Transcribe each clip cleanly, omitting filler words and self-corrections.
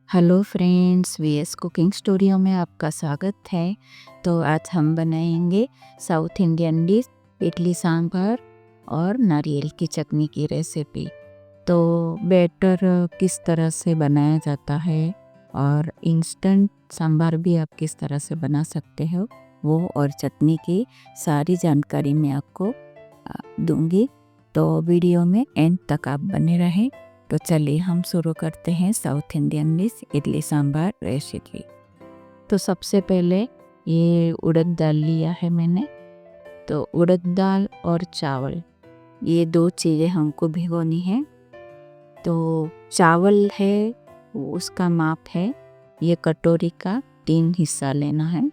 Hello friends, VS cooking studio में आपका स्वागत है। तो आज हम बनाएंगे south Indian dish idli sambar और नारियल की चटनी की रेसिपी। तो बैटर किस तरह से बनाया जाता है और इंस्टेंट सांभर भी आप किस तरह से बना सकते हो वो और चटनी की सारी जानकारी मैं आपको दूंगी। तो वीडियो में एंड तक आप बने रहें। तो चलिए हम शुरू करते हैं south Indian dish idli sambar recipe. तो सबसे पहले ये उड़द दाल लिया है मैंने। तो उड़द दाल और चावल ये दो चीज़ें हमको भिगोनी है। तो चावल है उसका माप है ये कटोरी का 3 हिस्सा लेना है।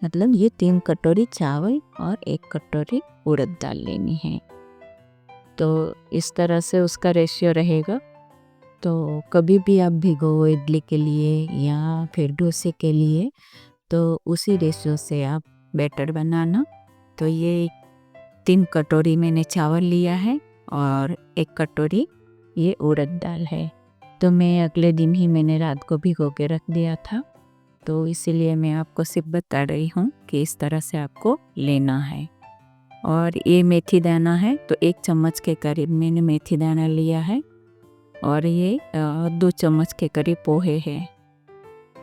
मतलब ये 3 कटोरी चावल और 1 कटोरी उड़द दाल लेनी है। तो इस तरह से उसका रेशियो रहेगा। तो कभी भी आप भिगो इडली के लिए या फिर डोसे के लिए तो उसी रेशियो से आप बैटर बनाना। तो ये 3 कटोरी मैंने चावल लिया है और 1 कटोरी ये उड़द दाल है। तो मैं अगले दिन ही मैंने रात को भिगो के रख दिया था। तो इसीलिए मैं आपको सिर्फ बता रही हूँ कि इस तरह से आपको लेना है। और ये मेथी दाना है तो 1 चम्मच के करीब मैंने मेथी दाना लिया है। और ये 2 चम्मच के करीब पोहे हैं।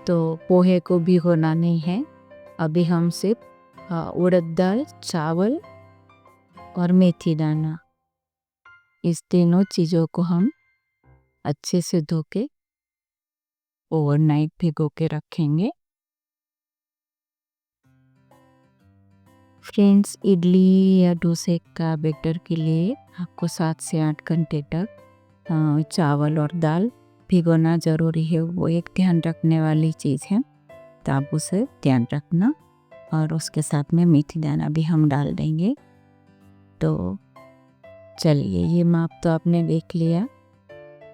तो पोहे को भिगोना नहीं है। अभी हम सिर्फ उड़द दाल, चावल और मेथी दाना इस तीनों चीज़ों को हम अच्छे से धो के ओवरनाइट भिगो के रखेंगे। फ्रेंड्स, इडली या डोसे का बैटर के लिए आपको 7 से 8 घंटे तक चावल और दाल भिगोना ज़रूरी है। वो एक ध्यान रखने वाली चीज़ है, तो आप उसे ध्यान रखना। और उसके साथ में मेथी दाना भी हम डाल देंगे। तो चलिए, ये माप तो आपने देख लिया।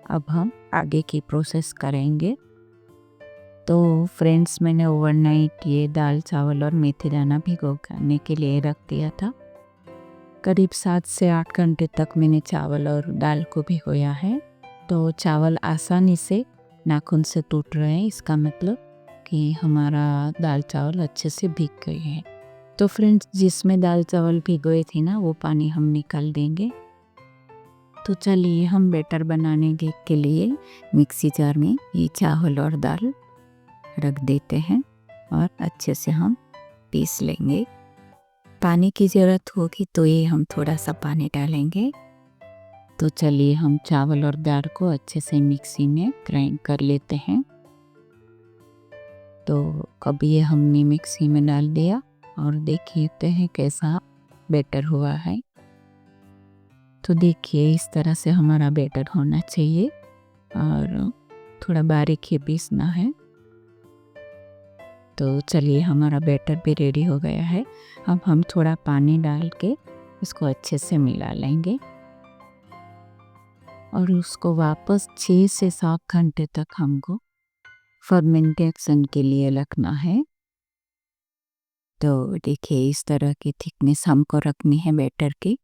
अब हम आगे की प्रोसेस करेंगे। तो फ्रेंड्स, मैंने ओवरनाइट ये दाल, चावल और मेथी दाना भिगोने के लिए रख दिया था। करीब 7 से 8 घंटे तक मैंने चावल और दाल को भिगोया है। तो चावल आसानी से नाखून से टूट रहे हैं, इसका मतलब कि हमारा दाल चावल अच्छे से भीग गए हैं। तो फ्रेंड्स, जिसमें दाल चावल भिगोए थे ना वो पानी हम निकाल देंगे। तो चलिए हम बैटर बनाने के लिए मिक्सी जार में ये चावल और दाल रख देते हैं और अच्छे से हम पीस लेंगे। पानी की ज़रूरत होगी तो ये हम थोड़ा सा पानी डालेंगे। तो चलिए हम चावल और दाल को अच्छे से मिक्सी में ग्राइंड कर लेते हैं। तो अब ये हमने मिक्सी में डाल दिया और देखते हैं कैसा बैटर हुआ है। तो देखिए इस तरह से हमारा बैटर होना चाहिए और थोड़ा बारीक ही पीसना है। तो चलिए हमारा बैटर भी रेडी हो गया है। अब हम थोड़ा पानी डाल के इसको अच्छे से मिला लेंगे और उसको वापस 6 से 7 घंटे तक हमको फर्मेंटेशन के लिए रखना है। तो देखिए इस तरह की थिकनेस हमको रखनी है बैटर की।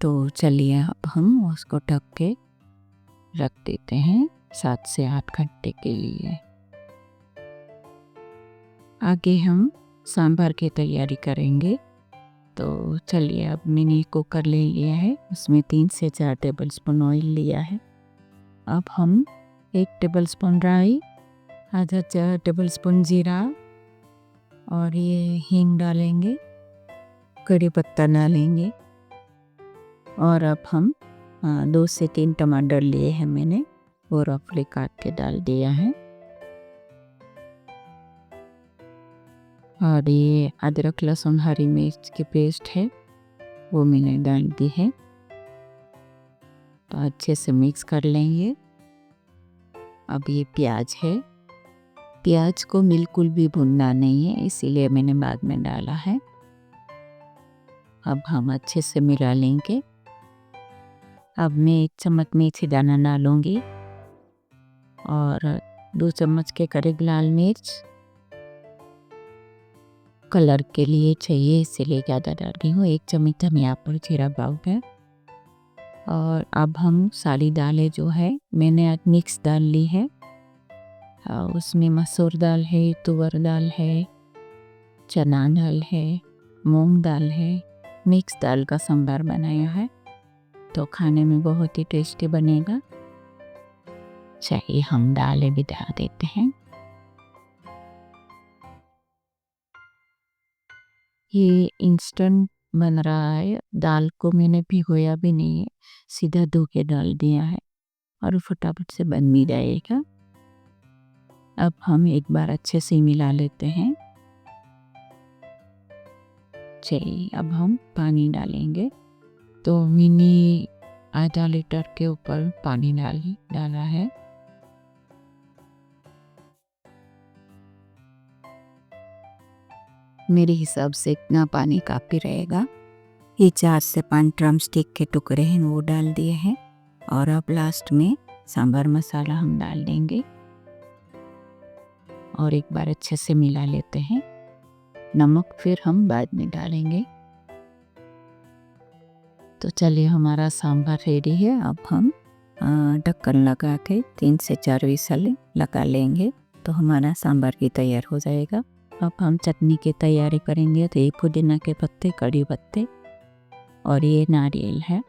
तो चलिए अब हम उसको ढक के रख देते हैं 7 से 8 घंटे के लिए। आगे हम सांभर की तैयारी करेंगे। तो चलिए अब मैंने कुकर ले लिया है, उसमें 3 से 4 टेबलस्पून ऑयल लिया है। अब हम 1 टेबलस्पून राई, आधा टेबलस्पून जीरा और ये हींग डालेंगे, कड़ी पत्ता डालेंगे। और अब हम 2 से 3 टमाटर लिए हैं मैंने, वो रफली काट के डाल दिया है। और ये अदरक, लहसुन, हरी मिर्च की पेस्ट है वो मैंने डाल दी है। तो अच्छे से मिक्स कर लेंगे। अब ये प्याज है, प्याज को बिल्कुल भी भुनना नहीं है, इसीलिए मैंने बाद में डाला है। अब हम अच्छे से मिला लेंगे। अब मैं 1 चम्मच मेथी दाना डालूंगी और 2 चम्मच के करीब लाल मिर्च, कलर के लिए चाहिए इसीलिए ज़्यादा डाल रही हूँ। 1 चम्मच धनिया पर जीरा पाउडर। और अब हम सारी दालें जो है मैंने आज मिक्स दाल ली है, उसमें मसूर दाल है, तुअर दाल है, चना दाल है, मूंग दाल है, मिक्स दाल का सांभर बनाया है। तो खाने में बहुत ही टेस्टी बनेगा। चलिए हम दालें भी डाल देते हैं। ये इंस्टेंट बन रहा है। दाल को मैंने भिगोया भी नहीं है, सीधा धो के डाल दिया है और फटाफट से बन भी जाएगा। अब हम एक बार अच्छे से मिला लेते हैं। चलिए अब हम पानी डालेंगे। तो मैंने आधा लीटर के ऊपर पानी डाला है। मेरे हिसाब से इतना पानी काफ़ी रहेगा। ये 4 से 5 ड्रम स्टिक के टुकड़े हैं वो डाल दिए हैं। और अब लास्ट में सांभर मसाला हम डाल देंगे और एक बार अच्छे से मिला लेते हैं। नमक फिर हम बाद में डालेंगे। तो चलिए हमारा सांभर रेडी है। अब हम ढक्कन लगा के 3 से 4 विसल लगा लेंगे तो हमारा सांभर भी तैयार हो जाएगा। अब हम चटनी की तैयारी करेंगे। तो ये पुदीना के पत्ते, कड़ी पत्ते और ये नारियल है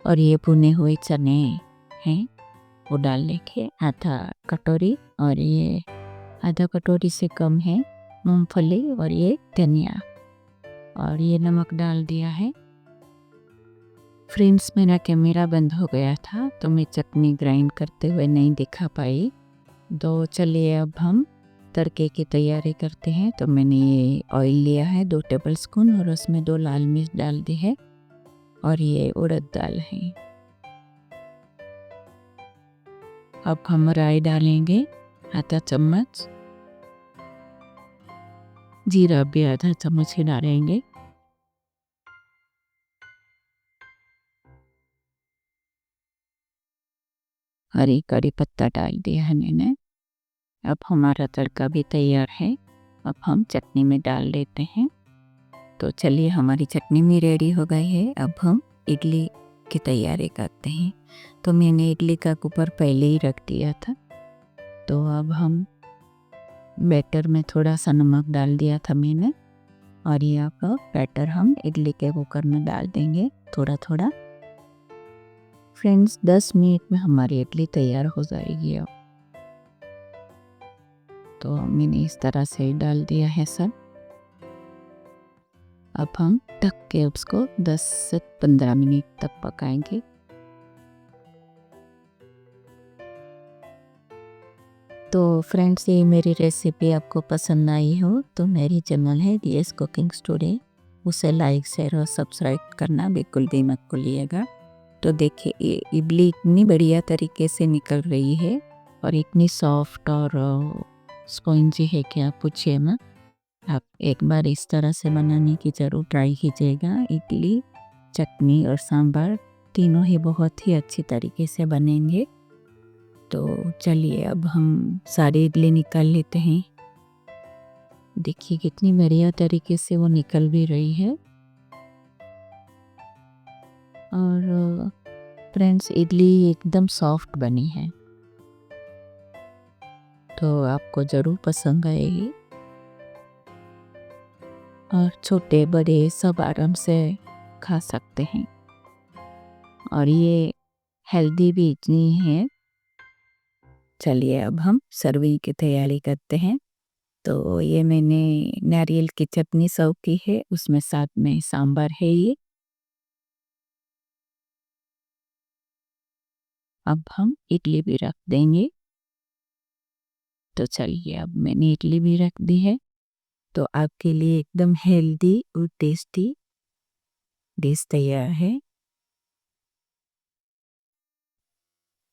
और ये भुने हुए चने हैं वो डाल लेंगे आधा कटोरी। और ये आधा कटोरी से कम है मूंगफली और ये धनिया और ये नमक डाल दिया है। फ्रेंड्स मेरा कैमरा बंद हो गया था तो मैं चटनी ग्राइंड करते हुए नहीं दिखा पाई। तो चलिए अब हम तड़के की तैयारी करते हैं। तो मैंने ये ऑयल लिया है 2 टेबल स्पून और उसमें 2 लाल मिर्च डाल दी है और ये उड़द दाल है। अब हम राई डालेंगे आधा चम्मच, जीरा भी आधा चम्मच ही डालेंगे। हरी कड़ी पत्ता डाल दिया है मैंने। अब हमारा तड़का भी तैयार है। अब हम चटनी में डाल देते हैं। तो चलिए हमारी चटनी भी रेडी हो गई है। अब हम इडली की तैयारी करते हैं। तो मैंने इडली का कुकर पहले ही रख दिया था। तो अब हम बैटर में थोड़ा सा नमक डाल दिया था मैंने और ये अब बैटर हम इडली के कुकर में डाल देंगे थोड़ा थोड़ा। फ्रेंड्स 10 मिनट में हमारी इडली तैयार हो जाएगी। अब तो मैंने इस तरह से डाल दिया है सब। अब हम ढक के उसको 10 से 15 मिनट तक पकाएंगे। तो फ्रेंड्स ये मेरी रेसिपी आपको पसंद आई हो तो मेरी चैनल है DS कुकिंग स्टूडियो, उसे लाइक शेयर और सब्सक्राइब करना बिल्कुल भी मत भूलिएगा। तो देखिए ये इडली इतनी बढ़िया तरीके से निकल रही है और इतनी सॉफ्ट और स्पॉन्जी है कि आप पूछिए मत। आप एक बार इस तरह से बनाने की ज़रूर ट्राई कीजिएगा। इडली, चटनी और सांभर तीनों ही बहुत ही अच्छी तरीके से बनेंगे। तो चलिए अब हम सारी इडली निकाल लेते हैं। देखिए कितनी बढ़िया तरीके से वो निकल भी रही है। और फ्रेंड्स इडली एकदम सॉफ्ट बनी है तो आपको ज़रूर पसंद आएगी और छोटे बड़े सब आराम से खा सकते हैं। और ये हेल्दी भी इतनी है। चलिए अब हम सर्विंग की तैयारी करते हैं। तो ये मैंने नारियल की चटनी सर्व की है, उसमें साथ में सांभर है ये। अब हम इडली भी रख देंगे। तो चलिए अब मैंने इडली भी रख दी है। तो आपके लिए एकदम हेल्दी और टेस्टी डिश तैयार है।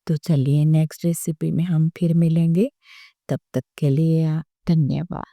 तो चलिए नेक्स्ट रेसिपी में हम फिर मिलेंगे। तब तक के लिए धन्यवाद।